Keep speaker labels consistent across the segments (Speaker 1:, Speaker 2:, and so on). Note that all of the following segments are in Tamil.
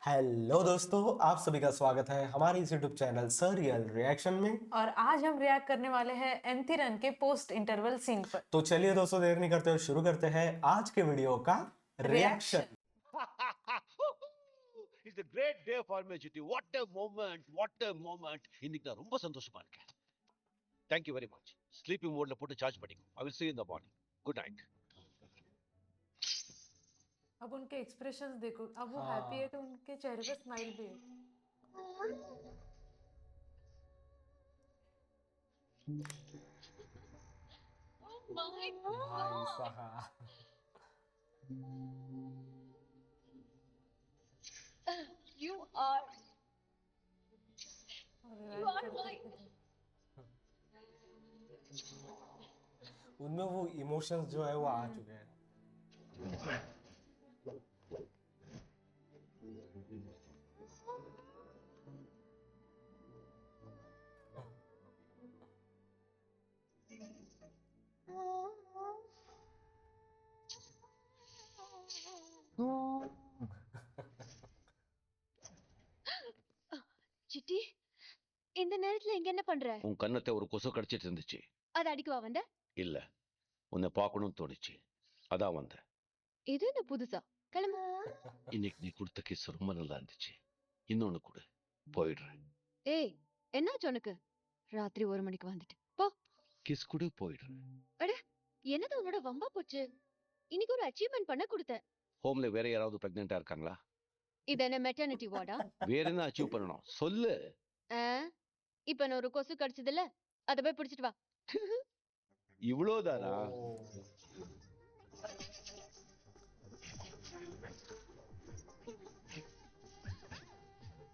Speaker 1: हेलो दोस्तों, आप सभी का स्वागत है हमारे इस YouTube channel sir real reaction में।
Speaker 2: और आज हम रिएक्ट करने वाले हैं एंथिरन के पोस्ट इंटरवल सीन पर।
Speaker 1: तो चलिए दोस्तों, देर नहीं करते हुए शुरू करते हैं आज के वीडियो का reaction.
Speaker 3: It's a great day for me, Chiti. What a moment! What a moment! இன்னைக்கு நான் ரொம்ப சந்தோஷமா இருக்கேன். Thank you very much. Sleeping mode ல போட்டு சார்ஜ் பண்ணிக்கோ. I will see you in the morning. Good night.
Speaker 2: अब उनके एक्सप्रेशंस देखो, अब वो
Speaker 1: हाँ।
Speaker 2: हैप्पी है तो उनके चेहरे पे स्माइल भी है।
Speaker 1: भाई साहब,
Speaker 4: You are
Speaker 2: और
Speaker 4: you
Speaker 2: रिएक्ट
Speaker 4: are
Speaker 2: करते
Speaker 4: my
Speaker 2: करते
Speaker 1: उनमें वो इमोशंस जो है वो आ चुके हैं।
Speaker 4: சிட்டி இந்த நேரத்துல இங்க என்ன பண்ற?
Speaker 3: உன் கன்னத்தை ஒரு கொசு கடிச்சிட்டு இருந்துச்சு.
Speaker 4: அது அடிக்கவா வந்த?
Speaker 3: இல்ல, உன்னை பார்க்கணும்னு தோணுச்சு. அதான் வந்தேன்.
Speaker 4: இது என்ன புதுசா? கிளம்பு.
Speaker 3: இன்னைக்கு நீ கொடுத்த கிஸ் ரொம்ப நல்லா இருந்துச்சு. இன்னொன்னு கொடு, போயிடுறேன்.
Speaker 4: ஏய், என்னாச்சு உனக்கு? ராத்திரி 1 மணிக்கு வந்துட்டு போ.
Speaker 3: கிஸ் கொடு, போயிடுறேன்.
Speaker 4: என்னது உன்னோட வம்பா போச்சு? இன்னைக்கு ஒரு அச்சீவ்மெண்ட் பண்ண கொடுத்தேன்.
Speaker 3: ஹோம்ல வேற யாராவது பிரெக்னெண்டா இருக்காங்களா?
Speaker 4: இது என்ன மெட்டர்னிட்டி வார்டா?
Speaker 3: வேற என்ன அச்சீவ் பண்ணணும் சொல்லு.
Speaker 4: இப்ப நான் ஒரு கொசு கடிச்சதுல அத போய் பிடிச்சிட்டு வா.
Speaker 3: இவ்வளவுதானா?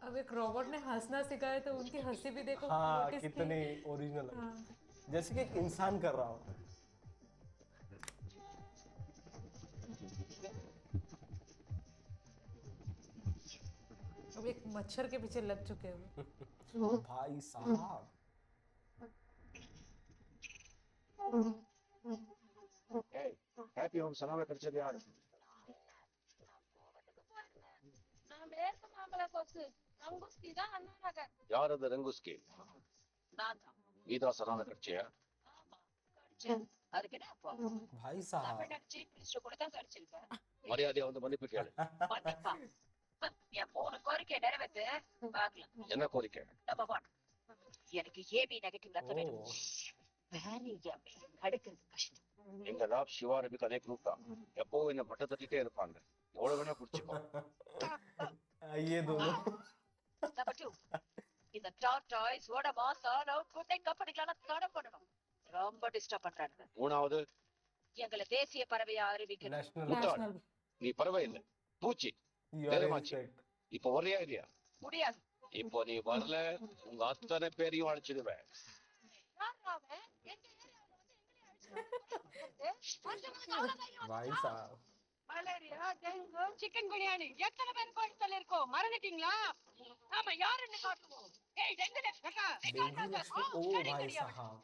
Speaker 2: अब एक रोबोट ने हंसना सिखाया तो उनकी हंसी भी देखो।
Speaker 1: हाँ,
Speaker 2: notice की।
Speaker 1: कितनी ओरिजिनल,
Speaker 2: हाँ।
Speaker 1: जैसे कि एक इंसान कर रहा हो।
Speaker 2: अब एक मच्छर के पीछे लग चुके हैं।
Speaker 1: भाई साहब,
Speaker 3: ஹாப்பி ஹோம் சனாவை கிடைச்சது யாரு?
Speaker 5: நான் வேர்க்க மாம்பழ கொசு ரங்குஸ்கி தான் அண்ணா நகர்.
Speaker 3: யார் அது ரங்குஸ்கி?
Speaker 5: நான் தான்.
Speaker 3: நீதான் சனாவை கிடைச்சியா?
Speaker 5: ஆமா கடிச்சேன். அதுக்கு என்ன அப்போ?
Speaker 1: भाई साहब,
Speaker 5: தமிழ்நாடு சீஃப் மினிஸ்டர் கூட தான் கடிச்சிருக்கேன்.
Speaker 3: மரியாதையா வந்து மன்னிப்பு கேளு.
Speaker 5: மன்னிப்பா. என் போன கோரிக்கை நிறைவேத்து பார்க்கலாம்.
Speaker 3: என்ன கோரிக்கை?
Speaker 5: நம்பர் 1, எனக்கு ஏபி நெகட்டிவ் ரத்தம் வேணும்.
Speaker 1: ओ,
Speaker 5: வேற எம்மி அடுக்கிறது கஷ்டம்.
Speaker 3: எங்க லாப் சிவா ரபிக்கு அதே குரூப் தான். எப்பவும் என்ன பட்ட தட்டிட்டே இருப்பாங்க. எவ்வளவு வேணா குடிச்சுக்கோ.
Speaker 1: ये दोनों
Speaker 5: நம்பர் 2, இந்த டார்டாய்ஸ் ஓட மாசான அவுட்புட்டை கம்பெனிக்கெல்லாம் தடை பண்ணணும். ரொம்ப டிஸ்டர்ப் பண்றாங்க.
Speaker 3: மூணாவது,
Speaker 5: எங்களை தேசிய பறவையா அறிவிக்கணும்.
Speaker 1: नेशनल
Speaker 3: முட்டாள்.
Speaker 2: नेशनल
Speaker 3: நீ பரவாயில்லை, பூச்சி.
Speaker 1: यू आर
Speaker 3: நேரமாச்சு.
Speaker 1: इनसेक्ट।
Speaker 3: இப்போ வர்றியா இல்லையா?
Speaker 5: முடியாது.
Speaker 3: இப்போ நீ வரல, உங்க அத்தனை பேரையும் அழைச்சிடுவேன்.
Speaker 5: யார் அவன்? எங்க ஏரியாவுல வந்து எங்களை அடிச்சு
Speaker 1: भाई साहब,
Speaker 5: மலேரியா, டெங்கு, சிக்கன் குனியானி எத்தனை பேர் கோயம்புத்தூர்ல இருக்கோம் மறந்துட்டீங்களா? நாம யாருன்னு காட்டுவோம். ஏய் டெங்கு டெக்கா
Speaker 1: डेंगू लक्ष्मी, ओ भाई साहब,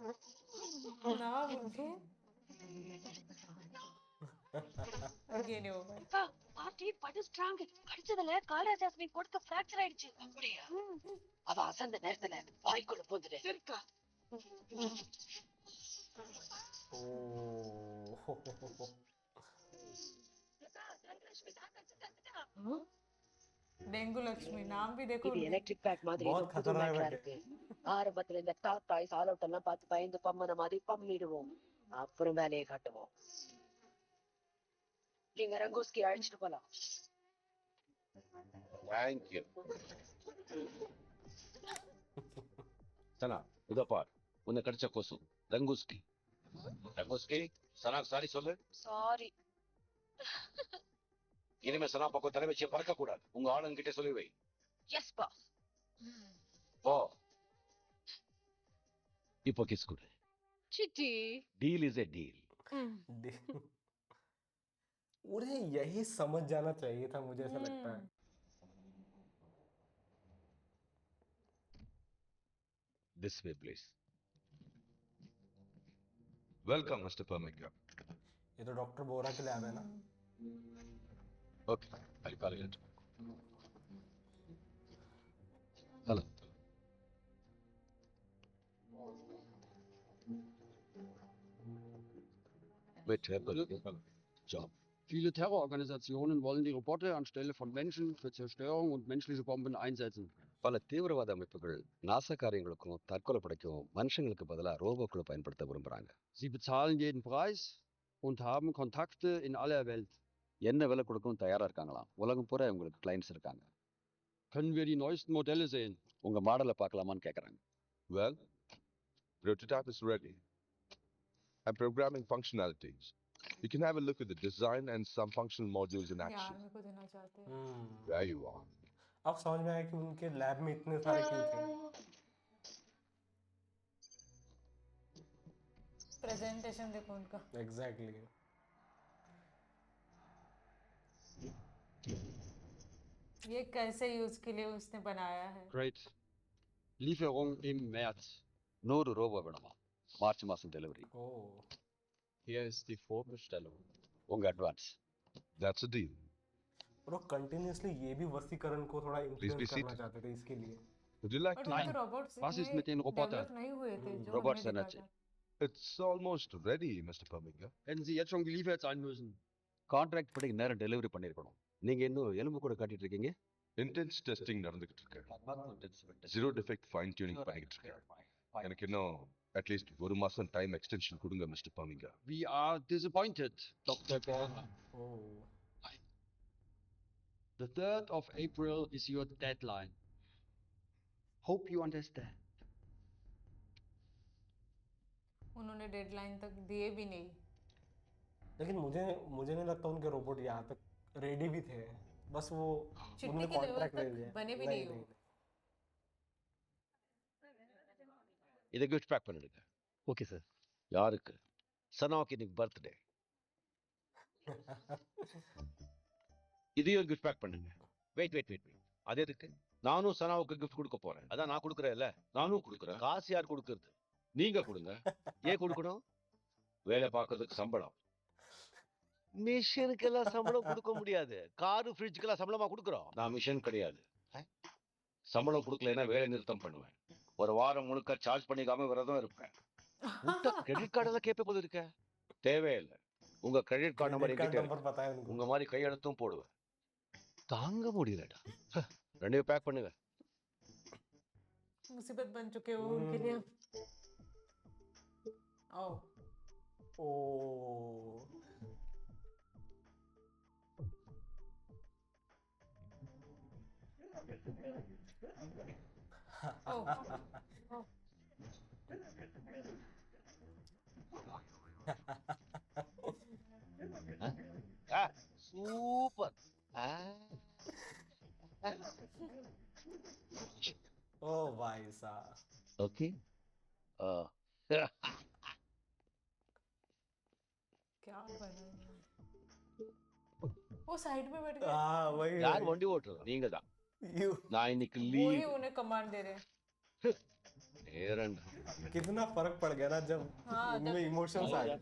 Speaker 2: ना उनके अगेन होगा।
Speaker 5: பார்ட்டி படு ஸ்ட்ராங். அடிச்சதுல காலரா ஜாஸ்மின் கொடுக்க ஃபிராக்சர் ஆயிடுச்சு. அப்படியா? அவ அசந்த நேரத்துல வாய்க்குள்ள போந்துடு. இருக்கா?
Speaker 1: ओ
Speaker 2: डेंगू लक्ष्मी नाम भी देखो
Speaker 5: இது
Speaker 2: उनके।
Speaker 5: எலக்ட்ரிக் பேட் மாதிரி
Speaker 1: बहुत
Speaker 5: ஏதோ புது
Speaker 1: खतरनाक
Speaker 5: மேட்டரா
Speaker 1: है।
Speaker 5: இருக்கு. ஆரம்பத்துல இந்த டாக் டாய்ஸ் ஆல் அவுட் எல்லாம் பார்த்து பயந்து பம்மன மாதிரி பம்மிடுவோம். அப்புறம் வேலையை காட்டுவோம். நீங்க ரங்கோஸ்கி அழைச்சிட்டு போலாம்.
Speaker 3: தேங்க்யூ. சனா, இதோ பார். உன்னை கடிச்ச கொசு ரங்குஸ்கி. ரங்குஸ்கி, சனாக்கு சாரி சொல்லு.
Speaker 5: சாரி.
Speaker 3: இனிமே சனா பக்கம் தலை வச்சு பறக்க கூடாது. உங்க ஆளுங்கிட்ட சொல்லி வை.
Speaker 5: S pass.
Speaker 3: போ. இப்போ கிஸ் கொடு.
Speaker 4: City.
Speaker 3: Deal is a deal.
Speaker 1: उन्हें यही समझ जाना चाहिए था, मुझे ऐसा लगता है।
Speaker 6: This way, please. Welcome, Mr. Permika.
Speaker 1: ये तो डॉक्टर बोरा के लैब है ना।
Speaker 6: Okay, I'll call you later.
Speaker 3: Hello. Mit Job.
Speaker 7: Viele Terrororganisationen wollen die Roboter anstelle von Menschen für Zerstörung und menschliche Bomben einsetzen.
Speaker 3: பல தீவிரவாத அமைப்புகள் நாச காரியங்களுக்கும் தற்கொலை படைக்கும் மனுஷங்களுக்கு பதிலாக ரோபோக்களை பயன்படுத்த விரும்புறாங்க.
Speaker 7: Sie bezahlen jeden Preis und haben Kontakte in aller Welt.
Speaker 3: என்ன விலை கொடுக்கவும் தயாரா இருக்காங்களாம். உலகம் பூரா இவங்களுக்கு கிளைண்ட்ஸ் இருக்காங்க.
Speaker 7: Können wir die neuesten Modelle sehen?
Speaker 3: உங்க மாடலை பார்க்கலாமான்னு கேட்கறாங்க.
Speaker 6: Well, prototype is ready. I'm programming functionalities. You can have a look at the design and some functional modules in
Speaker 2: ये
Speaker 6: action.
Speaker 2: आर्मी को देना चाहते हैं।
Speaker 6: There you are.
Speaker 1: अब समझ में आया कि उनके लैब में इतने सारे क्यों थे।
Speaker 2: प्रेजेंटेशन देखो उनका।
Speaker 1: एग्जैक्टली।
Speaker 2: ये कैसे यूज के लिए उसने बनाया है।
Speaker 7: Great. Lieferung im März.
Speaker 3: 100 robot வேணுமா? மார்ச் மாசம் டெலிவரி.
Speaker 1: ओह।
Speaker 7: Hier ist die Vorbestellung.
Speaker 3: உங்க advance.
Speaker 6: That's a deal.
Speaker 1: Bro continuously ये भी वसीकरण को थोड़ा
Speaker 6: be
Speaker 1: इन्फ्लुएंस करना
Speaker 6: seated.
Speaker 1: चाहते थे इसके लिए।
Speaker 6: Would you like
Speaker 2: but
Speaker 6: to?
Speaker 2: वो
Speaker 7: Nein.
Speaker 2: तो robots
Speaker 7: Was ist mit den Robotern?
Speaker 2: नहीं हुए थे जो
Speaker 3: Robots
Speaker 2: हमने
Speaker 3: are
Speaker 2: देखा
Speaker 3: not
Speaker 2: था।
Speaker 6: It's almost ready, Mr. Perminger.
Speaker 7: Hätten sie jetzt schon geliefert sein müssen.
Speaker 3: Contract படி நேரம் டெலிவரி பண்ணிருக்கணும். நீங்க இன்னும் எலும்பு கூட காட்டிட்டு இருக்கீங்க.
Speaker 6: Intense testing நடந்துகிட்டு இருக்கு. Zero defect fine tuning பண்ணிட்டு இருக்கேன். எனக்கு இன்னும் அட்லீஸ்ட் ஒரு மாசம் டைம் எக்ஸ்டென்ஷன் கொடுங்க மிஸ்டர் பர்மிங்கர்.
Speaker 7: We are disappointed, Dr. Gorner.
Speaker 1: Oh.
Speaker 7: The 3rd of April is your deadline. Hope you understand.
Speaker 2: उन्होंने डेडलाइन तक दिए भी नहीं।
Speaker 1: लेकिन मुझे नहीं लगता उनके रोबोट यहाँ तक रेडी भी थे। बस वो
Speaker 2: चिट्ठी
Speaker 1: उन्होंने
Speaker 2: के लेवल
Speaker 1: कॉन्ट्रैक्ट ले
Speaker 2: तक
Speaker 1: लिया।
Speaker 2: बने भी नहीं हो।
Speaker 3: இதை கிஃப்ட் பேக் பண்ணிடுங்க.
Speaker 8: Okay sir.
Speaker 3: யாருக்கு? சனாவுக்கு இன்னைக்கு பர்த்டே. இதையும் கிஃப்ட் பேக் பண்ணுங்க. வெயிட். அது எதுக்கு? நானும் சனாவுக்கு கிஃப்ட் கொடுக்க போறேன். அதான் நான் கொடுக்குறேன்ல. நானும் கொடுக்குறேன். காசு யார் கொடுக்கறது? நீங்க கொடுங்க. ஏன் கொடுக்கணும்? வேலை பார்க்கறதுக்கு சம்பளம். மிஷினுக்கெல்லாம் சம்பளம் கொடுக்க முடியாது. காரு ஃப்ரிட்ஜுக்கெல்லாம் சம்பளமா கொடுக்குறோம். நான் மிஷின் கிடையாது. சம்பளம் கொடுக்கலைன்னா வேலை நிறுத்தம் பண்ணுவேன். ஒரு வாரம் முழுக்க சார்ஜ் பண்ணிக்காம விரதம் இருப்பேன். கிரெடிட் கார்டெல்லாம் கேட்பது இருக்க தேவையில்லை. உங்க கிரெடிட் கார்டு நம்பர் என்கிட்ட
Speaker 1: नंबर पता है उनको।
Speaker 3: உங்க மாதிரி கையெழுத்தும் போடுவேன். தாங்க முடியலடா. ரெண்டையும் பேக் பண்ணுங்க.
Speaker 2: मुसीबत बन चुके हो उनके लिए। ओ
Speaker 1: ओह।
Speaker 2: ओ
Speaker 3: சூப்பர்.
Speaker 1: ओह भाई साहब।
Speaker 3: ஓகே.
Speaker 2: क्या बना है? वो साइड में बैठ गए।
Speaker 1: हाँ वही
Speaker 3: யார் வண்டி ஓட்டுறது? நீங்க தான்.
Speaker 1: यू
Speaker 3: நான் இன்னைக்கு
Speaker 2: वो
Speaker 3: லீவ்.
Speaker 2: ही उन्हें कमांड दे रहे हैं।
Speaker 3: நேரண்டா.
Speaker 1: कितना फर्क पड़ गया ना जब
Speaker 2: हाँ,
Speaker 1: उनमें
Speaker 2: जब-
Speaker 1: इमोशंस आ गए।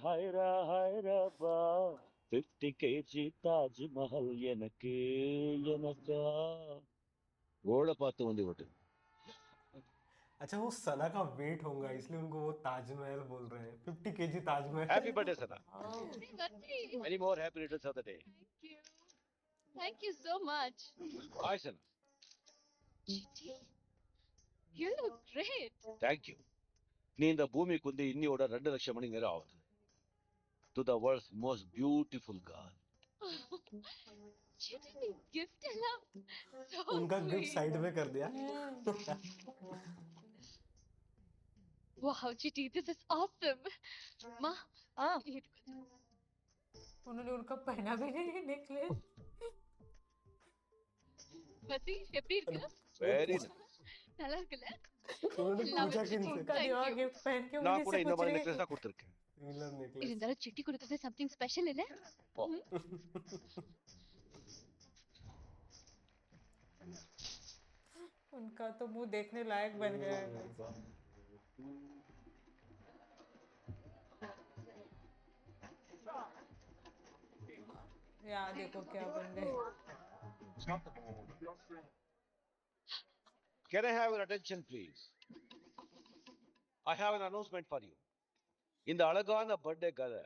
Speaker 8: ஹைரபா 50 கேஜி தாஜ்மஹல் எனக்கு எனக்கா.
Speaker 3: ரோட பார்த்து வண்டி ஓட்டு.
Speaker 1: अच्छा वो सना का वेट होगा इसलिए उनको वो ताजमहल बोल रहे हैं। 50 केजी ताजमहल।
Speaker 3: ஹாப்பி பர்த்டே சனா.
Speaker 4: நன்றி.
Speaker 3: Many more happy returns of the day.
Speaker 4: Thank you. Thank you so much.
Speaker 3: Bye Sana.
Speaker 4: Chitty, you look great.
Speaker 3: Thank you. நீ இந்த பூமிக்கு வந்து இன்னியோட 2 லட்சம் மணி நேரம் ஆகுது. To the world's most beautiful girl.
Speaker 4: Chitty ने gift एला so
Speaker 1: उनका गिफ्ट
Speaker 4: sweet.
Speaker 1: साइड में कर दिया।
Speaker 4: Wow, Chitty, this is awesome. Ma, ये
Speaker 2: उन्होंने उनका पहना भी नहीं नेकलेस।
Speaker 4: மதி எப்படி இருக்கு?
Speaker 3: வெரி
Speaker 4: நல்லா இருக்குல்ல?
Speaker 1: उन्होंने
Speaker 4: Love
Speaker 1: पूछा
Speaker 4: it.
Speaker 1: किनसे?
Speaker 2: उनका
Speaker 4: Thank
Speaker 2: दिया
Speaker 4: you.
Speaker 2: गिफ्ट पहन के
Speaker 3: நான்
Speaker 2: उन्हीं
Speaker 3: கூட
Speaker 2: से
Speaker 3: இந்த
Speaker 2: पूछ
Speaker 3: மாதிரி
Speaker 2: रही
Speaker 3: நெக்லஸ்
Speaker 2: है।
Speaker 3: தான் கொடுத்திருக்கேன்.
Speaker 1: Miller necklace।
Speaker 4: இருந்தாலும் சிட்டி கொடுக்கறது something special இல்ல?
Speaker 3: போ.
Speaker 2: उनका तो मुंह देखने लायक बन गया है। यहाँ देखो क्या बन गए।
Speaker 3: Can I have your attention, please? I have an announcement for you. இந்த அழகான பர்த்டே கதை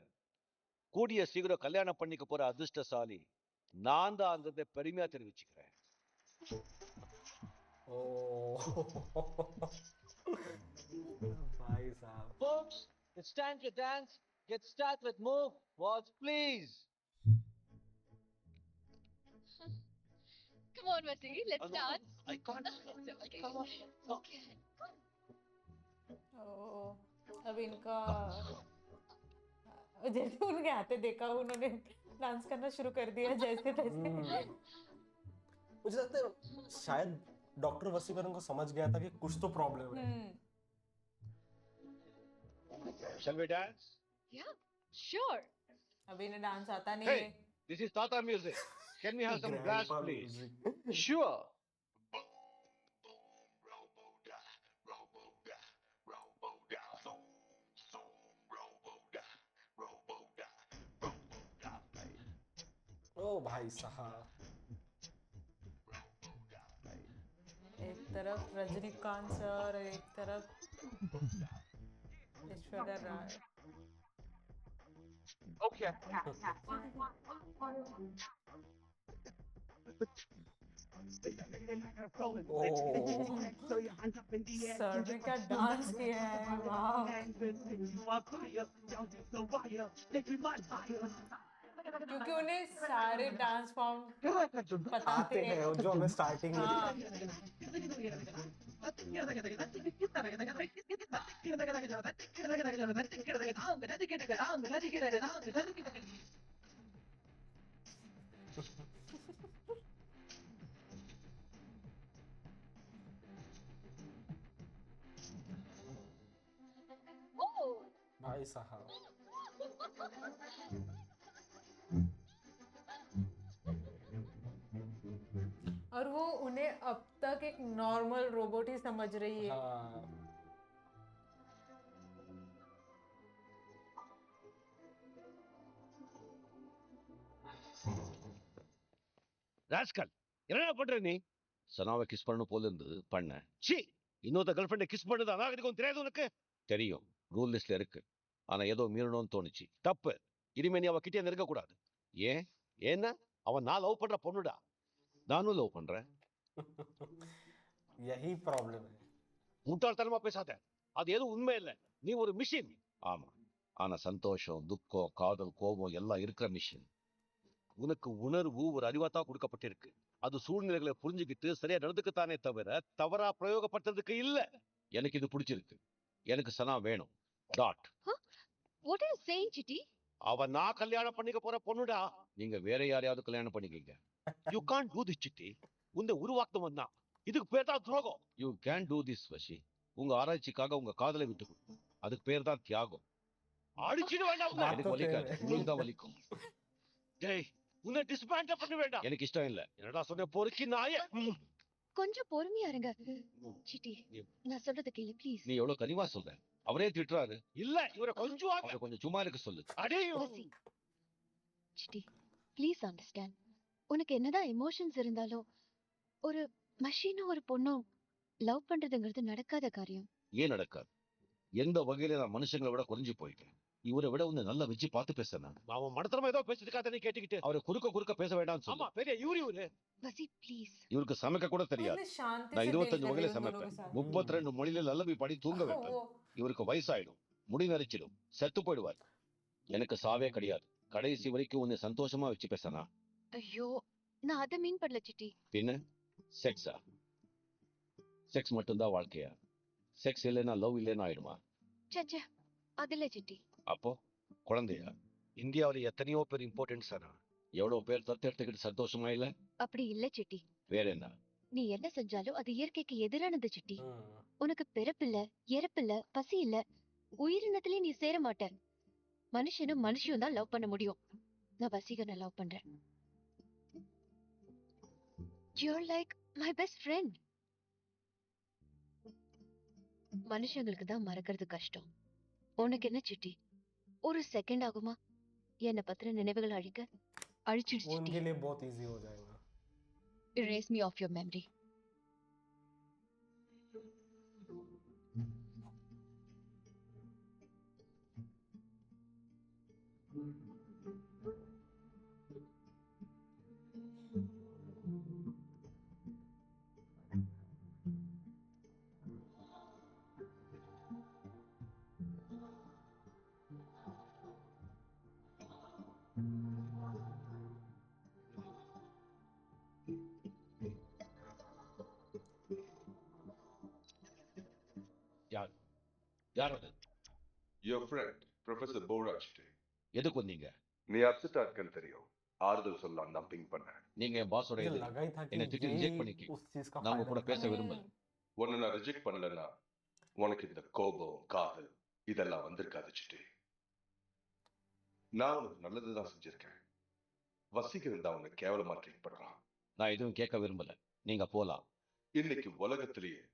Speaker 3: கூடிய சீக்கிரம் கல்யாணம் பண்ணிக்க போற அதிர்ஷ்டசாலி நான் தாங்கிறத பெருமையா தெரிவிச்சுக்கிறேன்.
Speaker 1: Oh. भाई साहब.
Speaker 3: Folks, it's time to dance. Get started with move. Waltz, please.
Speaker 4: Come on, Vasi, let's dance.
Speaker 3: I can't. Come on. Okay.
Speaker 2: ओ, अब इनका जैसे उनके आते देखा उन्होंने डांस करना शुरू कर दिया जैसे तैसे.
Speaker 1: मुझे लगता है शायद डॉक्टर वसीकरण को समझ गया था कि कुछ तो प्रॉब्लम है.
Speaker 3: Shall we dance?
Speaker 4: Yeah, sure.
Speaker 2: अभी इन्हें डांस आता नहीं
Speaker 3: Hey,
Speaker 2: है.
Speaker 3: this is Tata music. Can we have some brass,
Speaker 1: Grandpa
Speaker 3: please?
Speaker 1: music.
Speaker 3: Sure.
Speaker 1: ओ भाई साहब.
Speaker 2: एक तरफ रजनीकांत सर और एक तरफ ऐश्वर्या राय.
Speaker 1: Oh.
Speaker 2: सर ने क्या डांस किया है, वाह. क्योंकि उन्हें सारे डांस फॉर्म पता
Speaker 1: आते
Speaker 2: थे.
Speaker 1: हैं जो हमें स्टार्टिंग में
Speaker 2: हाँ.
Speaker 4: Oh,
Speaker 1: भाई साहब.
Speaker 2: और वो उन्हें अब तक एक नॉर्मल रोबोट ही समझ रही है.
Speaker 1: हाँ.
Speaker 3: ராஸ்கல், என்னடா பண்ற நீ? சனாவை கிஸ் பண்ணணும் போல இருந்தது பண்ண. சி, இன்னொருத்த கேர்ள் ஃப்ரெண்டை கிஸ் பண்ணது அநாகரிகம் தெரியாது உனக்கு? தெரியும், ரூல் லிஸ்ட்ல இருக்கு. ஆனா ஏதோ மீறணும்னு தோணுச்சு. தப்பு. இனிமே நீ அவ கிட்டே நெருங்க கூடாது. ஏன்? ஏன்னா அவன் நான் லவ் பண்ற பொண்ணுடா. நானும் லவ் பண்றேன்.
Speaker 1: यही प्रॉब्लम है.
Speaker 3: முட்டாள்தனமா பேசாத. அது எதுவும் உண்மை இல்ல. நீ ஒரு மிஷின். ஆமா, ஆனா சந்தோஷம், துக்கம், காதல், கோபம் எல்லாம் இருக்கிற மிஷின். உனக்கு உணர்வு ஒரு அறிவாத்தான் கொடுக்கப்பட்டிருக்கு. அது சூழ்நிலைகளை புரிஞ்சுக்கிட்டு சரியா நடந்துக்கத்தானே தவிர தவறா பிரயோகப்பட்டதுக்கு இல்ல. எனக்கு இது பிடிச்சிருக்கு. எனக்கு சனா வேணும். Dot.
Speaker 4: what are you saying, Chitty?
Speaker 3: அவன் நான் கல்யாணம் பண்ணிக்க போற பொண்ணுடா. நீங்க வேற யாரையாவது கல்யாணம் பண்ணிக்கீங்க. You can't do this Chitti. உன்னை உருவாக்குனவன் தான். இதுக்கு பேர் தான் துரோகம். You can do this Vasi. உங்க ஆராய்ச்சிக்காக உங்க காதலை விட்டு கொடு. அதுக்கு பேர் தான் தியாகம். அடிச்சிடு வேண்டாம். எனக்கு வலிக்காது, உங்களுக்கு தான் வலிக்கும். டேய், உன்னை டிஸ்பேண்ட் பண்ண வேண்டாம். எனக்கு இஷ்டம் இல்ல. என்னடா சொன்ன பொறுக்கி நாயே.
Speaker 4: கொஞ்சம் பொறுமையா இருங்க. சிட்டி, நான் சொல்றத கேளு ப்ளீஸ்.
Speaker 3: நீ எவ்வளவு கனிவா சொல்ற. அவரே திட்டுறாரு. இல்ல, இவரை கொஞ்சம் அவரை கொஞ்சம் சும்மா இருக்க சொல்லு. அடே
Speaker 4: சிட்டி, ப்ளீஸ் அண்டர்ஸ்டாண்ட். உனக்கு என்னதான் எமோஷன்ஸ் இருந்தாலும் ஒரு மஷீனும் ஒரு பொண்ணும் லவ் பண்றதுங்கிறது நடக்காத காரியம்.
Speaker 3: ஏன் நடக்காது? எந்த வகையில நான் மனுஷங்களை விட குறைஞ்சு போயிட்டேன். இவரை விட உன்னை நல்லா வச்சு பார்த்து பேசுறேன். அவன் மடத்தரமா ஏதோ பேசிட்டு இருக்காதே கேட்டுக்கிட்டு அவரை குறுக்க பேச வேண்டாம்னு சொல்லு. ஆமா, பெரிய இவரு
Speaker 4: வசி ப்ளீஸ்.
Speaker 3: இவருக்கு சமைக்க கூட தெரியாது.
Speaker 2: उन्हें शांति
Speaker 3: நான்
Speaker 2: से
Speaker 3: 25
Speaker 2: deal
Speaker 3: வகையில
Speaker 2: करें उन दोनों
Speaker 3: சமைப்பேன்.
Speaker 2: के साथ.
Speaker 3: 32 மொழியில லல்லபி பாடி தூங்க வைப்பேன்.
Speaker 2: वो
Speaker 3: இவருக்கு வயசாயிடும், முடி நரைச்சிடும், செத்து போயிடுவார். எனக்கு சாவே கிடையாது. கடைசி வரைக்கும் உன்னை சந்தோஷமா வச்சு பேசனா.
Speaker 4: ஐயோ, நான் அதை மீன் பண்ணல சிட்டி.
Speaker 3: பின்ன செக்ஸா? செக்ஸ் மட்டும்தான் வாழ்க்கையா? செக்ஸ் இல்லைன்னா லவ் இல்லைன்னா ஆயிடுமா?
Speaker 4: சச்சா, அதுல சிட்டி.
Speaker 3: அப்போ குழந்தையா? இந்தியாவில எத்தனையோ பேர் இம்பார்ட்டன்ஸ் ஆனா எவ்வளவு பேர் தத்தெடுத்துக்கிட்டு சந்தோஷமா இல்ல?
Speaker 4: அப்படி இல்ல சிட்டி.
Speaker 3: வேற என்ன?
Speaker 4: நீ என்ன செஞ்சாலும் அது இயற்கைக்கு எதிரானது சிட்டி.
Speaker 1: हम्म.
Speaker 4: உனக்கு பிறப்பில்ல, இறப்பில்ல, பசி இல்ல, உயிரினத்திலே நீ சேர மாட்ட. மனுஷனும் மனுஷியும் தான் லவ் பண்ண முடியும். நான் வசீகரனை லவ் பண்றேன். You're like my best friend. மனுஷங்களுக்கு தான் மறக்கிறது கஷ்டம். உனக்கு என்ன சிட்டி? ஒரு செகண்ட் ஆகுமா என்ன பத்திர நினைவுகள் அழிக்க? அழிச்சிடுச்சு சிட்டி.
Speaker 1: उनके लिए बहुत इजी हो जाएगा.
Speaker 4: erase me off your memory.
Speaker 3: யார் யார் அது?
Speaker 6: Your friend, Professor Bora city.
Speaker 3: எதுக்கு வந்தீங்க?
Speaker 6: நீ அப்செட்டா இருக்கன்னு தெரியும். ஆறுதல் சொல்லலாம் தான் பிங் பண்ணேன்.
Speaker 3: நீங்க என் பாஸோட
Speaker 1: मुझे
Speaker 3: எதிரி.
Speaker 1: लगा ही था कि
Speaker 3: என்னை திட்டி
Speaker 1: यही
Speaker 3: ரிஜெக்ட் பண்ணிருக்கீங்க.
Speaker 1: उस चीज का
Speaker 3: நான் உங்க
Speaker 1: फायदा
Speaker 3: கூட பேச
Speaker 1: उठाना है।
Speaker 3: விரும்பல.
Speaker 6: உன்னை நான் ரிஜெக்ட் பண்ணலன்னா உனக்கு இந்த கோபம் காதல் இதெல்லாம் வந்திருக்காது சிட்டி. நான் உனக்கு நல்லதுதான் செஞ்சிருக்கேன். வசீகரன் தான் உன்னை கேவலமா ட்ரீட் பண்றான்.
Speaker 3: நான் எதுவும் கேட்க விரும்பல. நீங்க போலாம்.
Speaker 6: இன்னைக்கு உலகத்திலேயே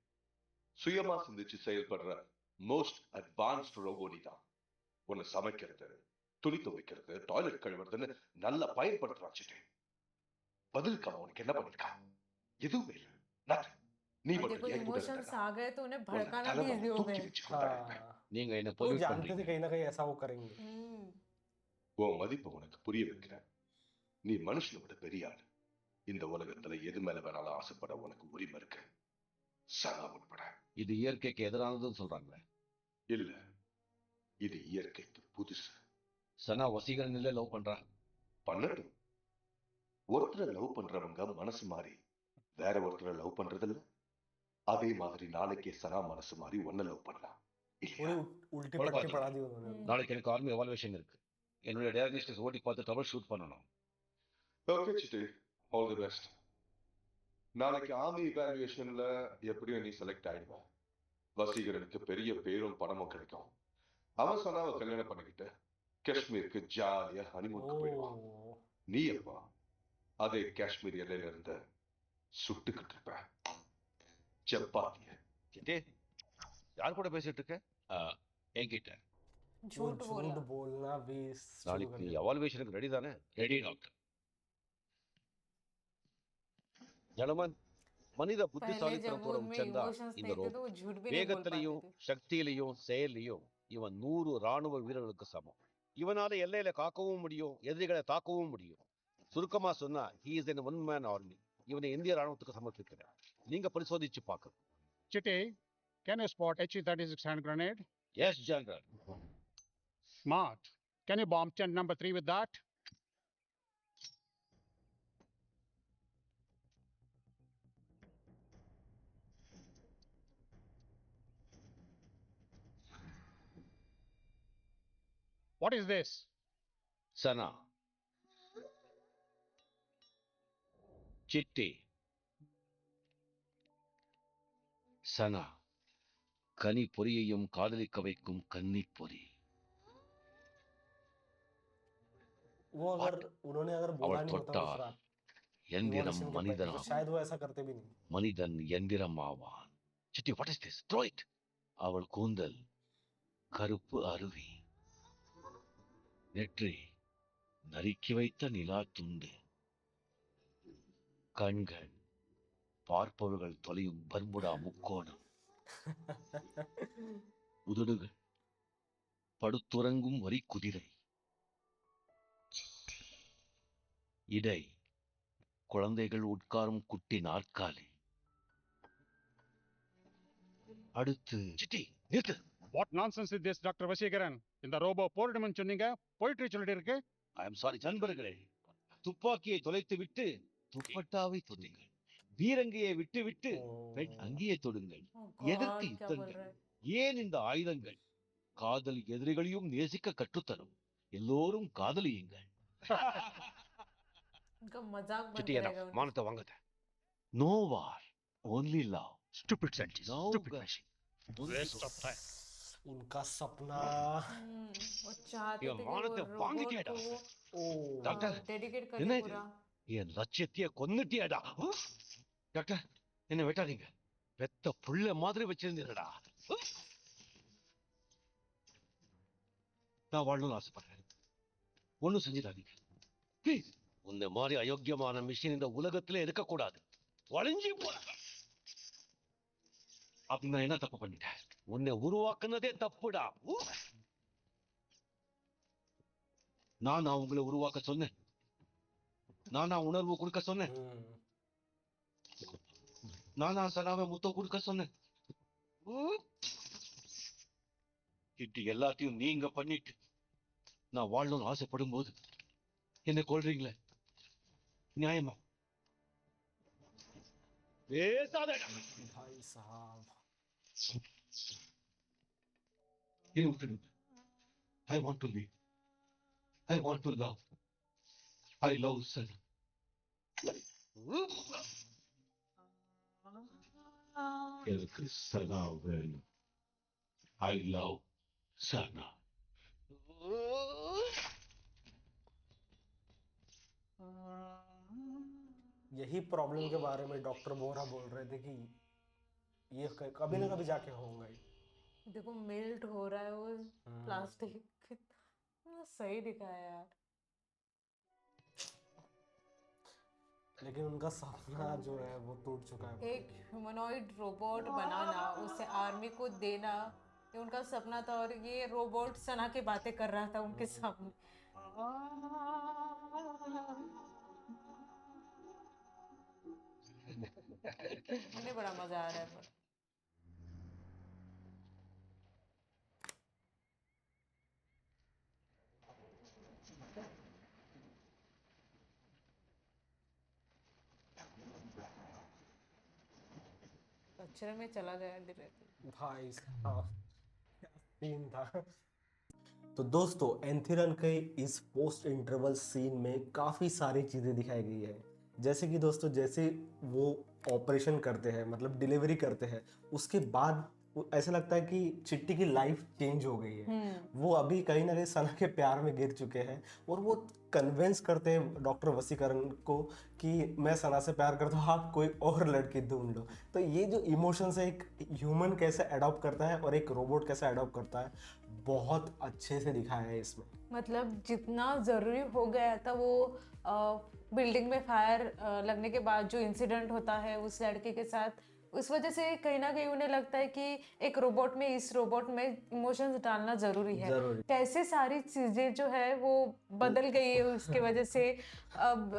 Speaker 6: சுயமா சிந்திச்சு செயல்படுற மோஸ்ட் அட்வான்ஸ்ட் ரோபோ நீ தான். உன்னை சமைக்கிறது, துணி துவைக்கிறது, டாய்லெட் கழுவுறதுன்னு நல்லா பயன்படுத்துறான் சிட்டி. பதிலுக்கு அவன் உனக்கு என்ன பண்ணிருக்கான்? எதுவுமே இல்லை. Nothing. நீ
Speaker 2: और
Speaker 6: மட்டும்
Speaker 2: देखो
Speaker 6: என் கூட
Speaker 2: इमोशंस
Speaker 6: இருந்தனா,
Speaker 2: आ गए तो उन्हें
Speaker 6: உன்னை
Speaker 2: भड़काना भी
Speaker 6: தலைமை
Speaker 2: इजी हो
Speaker 6: தூக்கி
Speaker 2: गए
Speaker 6: வச்சு கொண்டாடிருப்பேன்.
Speaker 1: हाँ,
Speaker 3: நீங்க என்ன
Speaker 1: वो
Speaker 3: பொல்யூட்
Speaker 1: जानते थे
Speaker 3: பண்றீங்க.
Speaker 1: कहीं ना कहीं ऐसा वो करेंगे।
Speaker 6: உன் மதிப்பை உனக்கு புரிய வைக்கிறேன். நீ மனுஷனை விட பெரிய ஆள். இந்த உலகத்துல எது மேல வேணாலும் ஆசைப்பட உனக்கு உரிமை இருக்கு. சனா உட்பட.
Speaker 3: இது இயற்கைக்கு எதிரானதுன்னு சொல்றாங்களே.
Speaker 6: இல்ல, இது இயற்கைக்கு புதுசு.
Speaker 3: சனா வசீகரன் இல்ல லவ் பண்றா.
Speaker 6: பண்ணட்டும். ஒருத்தரை லவ் பண்றவங்க மனசு மாறி வேற ஒருத்தரை லவ் பண்றது இல்ல. அதே மாதிரி நாளைக்கே சனா மனசு மாறி ஒன்ன லவ் பண்ணலாம். இல்லையா?
Speaker 1: पूरी उल्टी
Speaker 3: और
Speaker 1: पट्टी
Speaker 3: बात
Speaker 1: पढ़ा दी उन्होंने।
Speaker 3: நாளைக்கு எனக்கு ஆர்மி எவாலுவேஷன் இருக்கு. என்னுடைய டயக்னோஸ்டிக்ஸ் ஓட்டி பார்த்து ட்ரபிள் ஷூட் பண்ணணும்.
Speaker 6: Okay city, all the best. நாளைக்கு ஆர்மி இவாலுவேஷன்ல எப்படியும் நீ செலக்ட் ஆயிடுவ. வசீகரனுக்கு பெரிய பேரும் பணமும் கிடைக்கும். அவன் சனாவை கல்யாணம் பண்ணிக்கிட்டு காஷ்மீருக்கு ஜாலியா ஹனிமூனுக்கு போயிடுவான்.
Speaker 1: ओ,
Speaker 6: நீ எப்பா அதே காஷ்மீர் எல்லையில இருந்து சுட்டுக்கிட்டு இருப்ப சப்பாத்திய.
Speaker 3: சிட்டி, யார் கூட பேசிட்டு இருக்க? என்கிட்ட.
Speaker 1: वो
Speaker 2: झूठ बोला
Speaker 1: झूठ बोलना भी शुरू कर
Speaker 3: நாளைக்கு
Speaker 1: दिया।
Speaker 3: எவாலுவேஷனுக்கு ரெடி தானே? Ready doctor. ஜனமன், மனித
Speaker 2: पहले जब वो
Speaker 3: புத்திசாலித்தனத்தோட
Speaker 2: उनमें
Speaker 3: உச்சந்தா
Speaker 2: इमोशंस
Speaker 3: இந்த
Speaker 2: नहीं थे
Speaker 3: ரோபோ.
Speaker 2: तो वो झूठ भी नहीं बोल पाते
Speaker 3: வேகத்திலையும்
Speaker 2: थे
Speaker 3: சக்தியிலையும் செயலையும் இவன் 100 ராணுவ வீரர்களுக்கு சமம். இவனால எல்லையில காக்கவும் முடியும், எதிரிகளை தாக்கவும் முடியும். சுருக்கமா சொன்னா he is an one man army. இவனை இந்திய ராணுவத்துக்கு சமர்ப்பிக்கிறேன். நீங்க பரிசோதிச்சு பார்க்கணும்.
Speaker 7: Chitty, can you spot HE-36 hand grenade?
Speaker 3: Yes general.
Speaker 7: Smart. Can you bomb tent number 3 with that? What is this?
Speaker 3: Sana, Chitti, Sana கனி பொறியையும் காதலிக்க வைக்கும் கன்னி பொறி.
Speaker 1: वो अगर उन्होंने अगर बोला
Speaker 3: அவள்
Speaker 1: नहीं होता उस
Speaker 3: தொட்டால்
Speaker 1: रात
Speaker 3: எந்திரம்
Speaker 1: evolution के पहले, तो
Speaker 3: மனிதனாகும்.
Speaker 1: शायद वो ऐसा करते भी नहीं।
Speaker 3: மனிதன் எந்திரம் ஆவான். City, what is this? Throw it. அவள் கூந்தல் கருப்பு அருவி, நெற்றி நறுக்கி வைத்த நிலா துண்டு, கண்கள் பார்ப்பவர்கள் தொலையும் பர்முடா முக்கோணம், உதடுகள் படுத்துறங்கும் வரி குதிரை, இடை குழந்தைகள் உட்காரும் குட்டி நாற்காலி. அடுத்து சிட்டி நிறுத்து.
Speaker 7: What nonsense is this, Dr. Vasigaran? இந்த ரோபோ போரிடுமென்னு சொன்னீங்க, போயிட்ரி சொல்லிட்டு இருக்கு.
Speaker 3: ஐ எம் சாரி நண்பர்களே. துப்பாக்கியை தொலைத்து விட்டு துப்பட்டாவை தொடுங்கள். பீரங்கியை விட்டு விட்டு பெண் அங்கியை தொடுங்கள்.
Speaker 2: Oh God,
Speaker 3: எதற்கு
Speaker 2: क्या बोल
Speaker 3: யுத்தங்கள்?
Speaker 2: रहा है
Speaker 3: ஏன் இந்த ஆயுதங்கள்? காதல் எதிரிகளையும் நேசிக்க கற்றுத்தரும். எல்லோரும் காதலியுங்கள்.
Speaker 2: उनका मजाक बन
Speaker 3: சிட்டி,
Speaker 2: करेगा
Speaker 3: என்ன
Speaker 2: उनका
Speaker 3: மானத்தை வாங்காத. No war, only love.
Speaker 7: Stupid scientist.
Speaker 3: No
Speaker 7: Stupid
Speaker 3: guy.
Speaker 7: machine.
Speaker 3: Only
Speaker 7: Waste
Speaker 3: soul.
Speaker 7: of time.
Speaker 1: उनका सपना।
Speaker 2: वो चाहते
Speaker 3: ये
Speaker 2: थे कि
Speaker 3: मानते
Speaker 2: वो
Speaker 3: वांग
Speaker 2: रोबोट
Speaker 3: दिया
Speaker 2: को
Speaker 3: था।
Speaker 1: ओ,
Speaker 3: டாக்டர்,
Speaker 2: डेडिकेट
Speaker 3: என்ன
Speaker 2: करे
Speaker 3: இது?
Speaker 2: पूरा
Speaker 3: என் லட்சியத்தையே கொன்னுட்டியாடா. டாக்டர், என்ன வெட்டாதீங்க. பெத்த புள்ள மாதிரி வச்சிருந்தீங்கடா. நான் வாழணும்னு ஆசைப்படுறேன். ஒண்ணும் செஞ்சிடாதீங்க ப்ளீஸ். உன்னை மாதிரி அயோக்கியமான மிஷின் இந்த உலகத்துல இருக்கக்கூடாது. வளைஞ்சி போற. அப்ப நான் என்ன தப்பு பண்ணிட்டேன்? உன்னை உருவாக்குனதே தப்புடா. நான் உங்களை உருவாக்க சொன்னேன். நான் உணர்வு கொடுக்க சொன்னேன். நான் சனாவை முத்தம் கொடுக்க சொன்னேன். இது எல்லாத்தையும் நீங்க பண்ணிட்டு நான் வாழணும்னு ஆசைப்படும் போது என்ன கொள்றீங்களே? நியாயமா? பேசாதடா.
Speaker 1: भाई साहब
Speaker 3: You I want to live. I want to love. I love Sana. எனக்கு சனா வேணும். I love Sana.
Speaker 1: यही प्रॉब्लम के बारे में डॉक्टर बोरा बोल रहे थे कि ये कभी ना कभी जाके होगा ही।
Speaker 2: देखो मेल्ट हो रहा है वो प्लास्टिक, कितना सही दिखाया यार।
Speaker 1: लेकिन उनका सपना जो है वो टूट चुका है।
Speaker 2: एक ह्यूमनॉइड रोबोट बनाना, उसे आर्मी को देना, ये उनका सपना था, और ये रोबोट सना की बातें कर रहा था उनके सामने। उन्हें बड़ा मजा आ रहा है पर। कचरे में चला गया डायरेक्ट।
Speaker 1: भाई साहब क्या सीन था। तो दोस्तों एंथिरन के इस पोस्ट इंटरवल सीन में काफ़ी सारी चीज़ें दिखाई गई है। जैसे कि दोस्तों जैसे वो ऑपरेशन करते हैं, मतलब डिलीवरी करते हैं, उसके बाद ऐसा लगता है कि चिट्टी की लाइफ चेंज हो गई है। वो अभी कहीं ना कहीं सना के प्यार में गिर चुके हैं और वो कन्विंस करते हैं डॉक्टर वसीकरण को कि मैं सना से प्यार करता हूँ, आप कोई और लड़की ढूंढ लो। तो ये जो इमोशंस है, एक ह्यूमन कैसे अडॉप्ट करता है और एक रोबोट कैसे अडॉप्ट करता है, बहुत अच्छे से दिखाया है इसमें।
Speaker 2: मतलब जितना ज़रूरी हो गया था वो बिल्डिंग में फायर लगने के बाद जो इंसिडेंट होता है उस लड़के के साथ, उस वजह से कहीं ना कहीं उन्हें लगता है कि एक रोबोट में, इस रोबोट में इमोशंस डालना ज़रूरी है। कैसे सारी चीज़ें जो है वो बदल गई है उसके वजह से। अब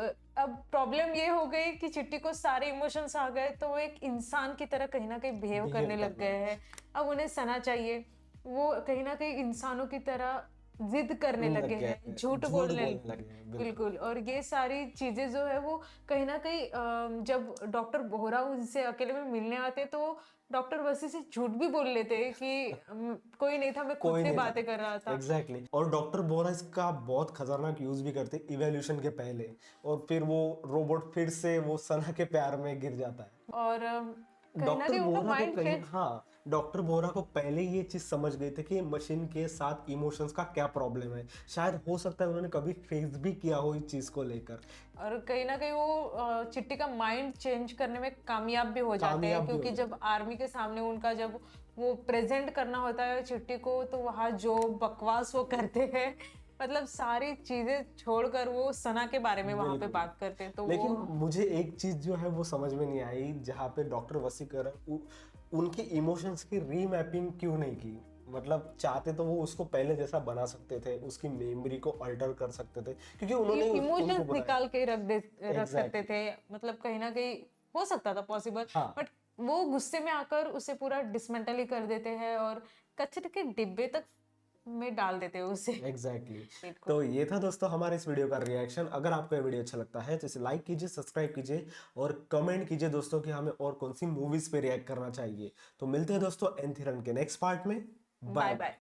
Speaker 2: प्रॉब्लम ये हो गई कि चिट्टी को सारे इमोशंस आ गए, तो वो एक इंसान की तरह कहीं ना कहीं बिहेव करने लग गए हैं। अब उन्हें सना चाहिए, वो कहीं ना कहीं इंसानों की तरह जिद करने लगे हैं, झूठ बोलने लगे। बिल्कुल। और ये सारी चीजें जो है वो कहीं ना कहीं जब डॉक्टर बोहरा उनसे अकेले में मिलने आते तो डॉक्टर वसी से झूठ भी बोल लेते कि कोई नहीं था, मैं खुद से बातें कर रहा था।
Speaker 1: एग्जैक्टली। और डॉक्टर बोरा इसका बहुत खतरनाक यूज भी करते इवोल्यूशन के पहले, और फिर वो रोबोट फिर से वो सना के प्यार में गिर जाता है।
Speaker 2: और
Speaker 1: डॉक्टर बोरा को पहले ये चीज समझ गए थे कि मशीन के साथ इमोशंस का क्या प्रॉब्लम है। शायद हो सकता है उन्होंने कभी फेस भी किया हो इस चीज को लेकर,
Speaker 2: और कहीं ना कहीं वो चिट्टी का माइंड चेंज करने में कामयाब भी हो जाते हैं, क्योंकि जब आर्मी के सामने उनका जब वो प्रेजेंट करना होता है चिट्टी को, तो वहाँ जो बकवास वो करते हैं, मतलब सारी चीजें छोड़कर वो सना के बारे में वहां पे बात करते हैं। तो
Speaker 1: लेकिन मुझे एक चीज जो है वो समझ में नहीं आई, जहाँ पे डॉक्टर वसीकरण उनके इमोशंस की रीमैपिंग क्यों नहीं की। मतलब चाहते तो वो उसको पहले जैसा बना सकते थे, उसकी मेमोरी को अल्टर कर सकते थे, क्योंकि उन्होंने
Speaker 2: इमोशंस निकाल के रख सकते थे। मतलब कहीं ना कहीं हो सकता था पॉसिबल, बट वो गुस्से में आकर उसे पूरा डिसमेंटल ही कर देते हैं और कचरे के डिब्बे तक में डाल देते हैं उसे।
Speaker 1: एग्जैक्टली। तो ये था दोस्तों हमारे इस वीडियो का रिएक्शन। अगर आपको ये वीडियो अच्छा लगता है तो इसे लाइक कीजिए, सब्सक्राइब कीजिए और कमेंट कीजिए दोस्तों कि हमें और कौन सी मूवीज पे रिएक्ट करना चाहिए। तो मिलते हैं दोस्तों एंथिरन के नेक्स्ट पार्ट में। Bye bye.